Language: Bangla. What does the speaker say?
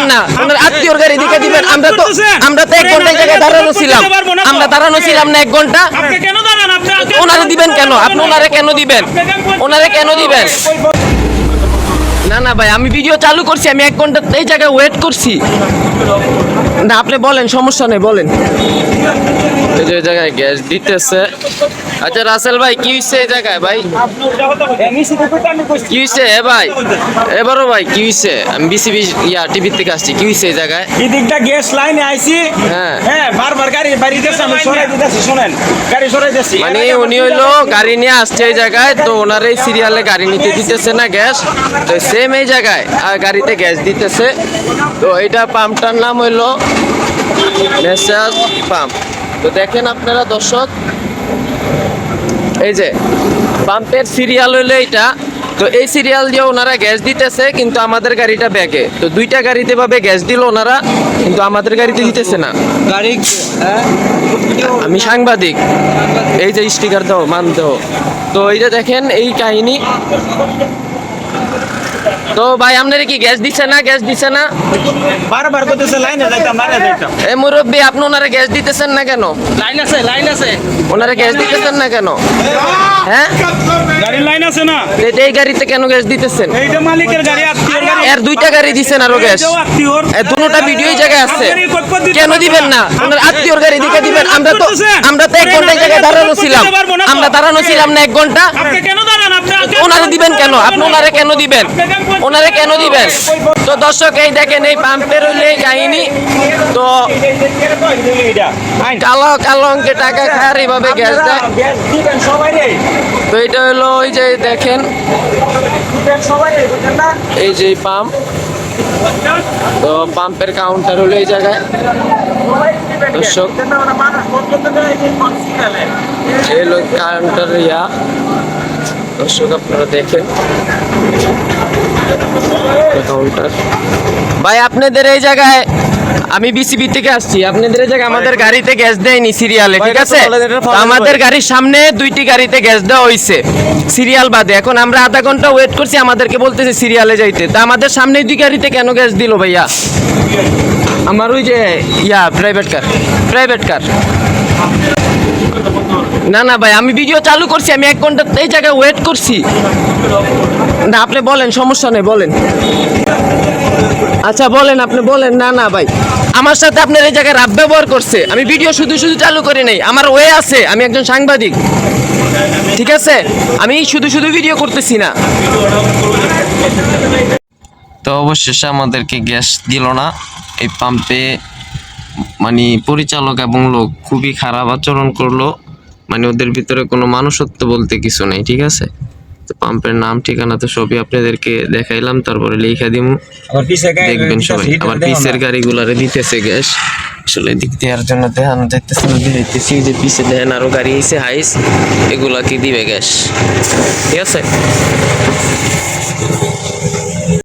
দিবেন না, ওনার আত্মীয়র গাড়ি দিকে দিবেন। আমরা তো 1 ঘন্টা জায়গায় দাঁড়ানো ছিলাম, আমরা দাঁড়ানো ছিলাম না 1 ঘন্টা। ওনারা দিবেন কেন? আপনি ওনারে কেন দিবেন? ওনারে কেন দিবেন? না না ভাই, আমি ভিডিও চালু করছি, আমি 1 ঘন্টা এই জায়গায় ওয়েট করছি। না আপনি বলেন, সমস্যা নেই, বলেন। এই যে জায়গায় গ্যাস দিতেছে। আচ্ছা রাসেল ভাই, কি হইছে এই জায়গায় ভাই? কি হইছে ভাই? এবারও ভাই কি হইছে? আমি বিসিবি টিভি থেকে আসছি, কি হইছে এই জায়গায়? এদিকটা গ্যাস লাইনে আইছি। হ্যাঁ বারবার গাড়ি বাড়ি দিতেছে, আমি সরাই দিতেছি। শুনেন, গাড়ি সরাই দিতেছি। মানে উনি হইলো গাড়ি নিয়ে আসছে এই জায়গায়, তো ওনার এই সিরিয়ালে গাড়ি নিতে দিতেছে না গ্যাস, তো সেম এই জায়গায় গাড়িতে গ্যাস দিতেছে। তো এইটা পাম্পটার নাম হইলো মেসাজ পাম্প। তো দেখেন আপনারা দর্শক, এই যে পাম্পের সিরিয়াল হইলো এইটা। তো এই সিরিয়াল দিয়ে ওনারা গ্যাস দিতেছে, কিন্তু আমাদের গাড়িটা ব্যাকে। তো 2টা গাড়িতে ভাবে গ্যাস দিল ওনারা, কিন্তু আমাদের গাড়িতে দিতেছে না। আমি সাংবাদিক, এই যে স্টিকার দাও, মান দাও। তো এই যে দেখেন এই কাহিনী। তো ভাই আপনারা কি গ্যাস দিচ্ছে না? গ্যাস দিচ্ছে না, বারবার কইতেছে লাইনে যাইতাম, লাইনে যাইতাম। এই মুরব্বি, আপনি ওনারা গ্যাস দিতেছেন না কেন? লাইন আছে, লাইন আছে। ওনারা গ্যাস দিতেছেন না কেন? হ্যাঁ, গাড়ির লাইন আছে না? এই গাড়িতে কেন গ্যাস দিতেছেন? এইটা মালিকের গাড়ি, আত্মীয়র গাড়ি। এর 2টা গাড়ি দিছেন আরো গ্যাস, দুটোটা ভিডিও জায়গায় আছে। কেন দিবেন না? ওনার আত্মীয়র গাড়ি দিকে দিবেন। আমরা তো 1 ঘন্টা জায়গায় দাঁড়ানো ছিলাম, আমরা দাঁড়ানো ছিলাম না 1 ঘন্টা। ওনারে দিবেন কেন? আপনি ওনারে কেন দিবেন? ওনারে কেন দিবেন? তো দর্শক এই দেখেন, এই পাম্পের হইলে এই কাহিনী। তো কালো কালো অঙ্কে টাকা খায় এইভাবে গ্যাস দেয়। তো এটা হলো ওই যে দেখেন, এই যে পাম্প। তো পাম্পের কাউন্টার হলো এই জায়গায় দর্শক, এই হলো কাউন্টার দর্শক আপনারা দেখেন কাউন্টার। ভাই আপনাদের এই জায়গায়, আমি বিসিবি থেকে আসছি, আপনাদের এই জায়গায় আমাদের গাড়িতে গ্যাস দেয়নি সিরিয়ালে, ঠিক আছে? আমাদের গাড়ির সামনে 2টি গাড়িতে গ্যাস দেওয়া হয়েছে সিরিয়াল বাদে। এখন আমরা আধা ঘন্টা ওয়েট করছি, আমাদেরকে বলতেছে সিরিয়ালে যাইতে। তা আমাদের সামনে 2 গাড়িতে কেন গ্যাস দিল ভাইয়া? আমার ওই যে প্রাইভেট কার। না না ভাই, আমি ভিডিও চালু করছি, আমি 1 ঘন্টা এই জায়গায় ওয়েট করছি। না আপনি বলেন, সমস্যা নেই, বলেন। আচ্ছা বলেন, আপনি বলেন। না না ভাই, আমার সাথে আপনার এই জায়গায় রাব ব্যবহার করছে। আমি ভিডিও শুধু চালু করি নাই, আমার ওয়ে আছে, আমি একজন সাংবাদিক, ঠিক আছে? আমি শুধু ভিডিও করতেছি না। তো অবশেষে আমাদেরকে গ্যাস দিল না এই পাম্পে। মানে পরিচালক এবং লোক খুবই খারাপ আচরণ করলো, মানে ওদের ভিতরে কোনো মানুষত্ব বলতে কিছু নেই, ঠিক আছে? তো পাম্পের নাম ঠিকানা তো সবই আপনাদেরকে দেখাইলাম, তারপরে লেখা দিমু, দেখবেন সবাই। আবার পিসের গাড়িগুলারে দিতেছে গ্যাস। আসলে দিক দেওয়ার জন্য দেখানো যাইতেছে, দেখতেছি যে পিসে দেখেন আরো গাড়ি এসে হাইস, এগুলা কি দিবে গ্যাস, ঠিক আছে?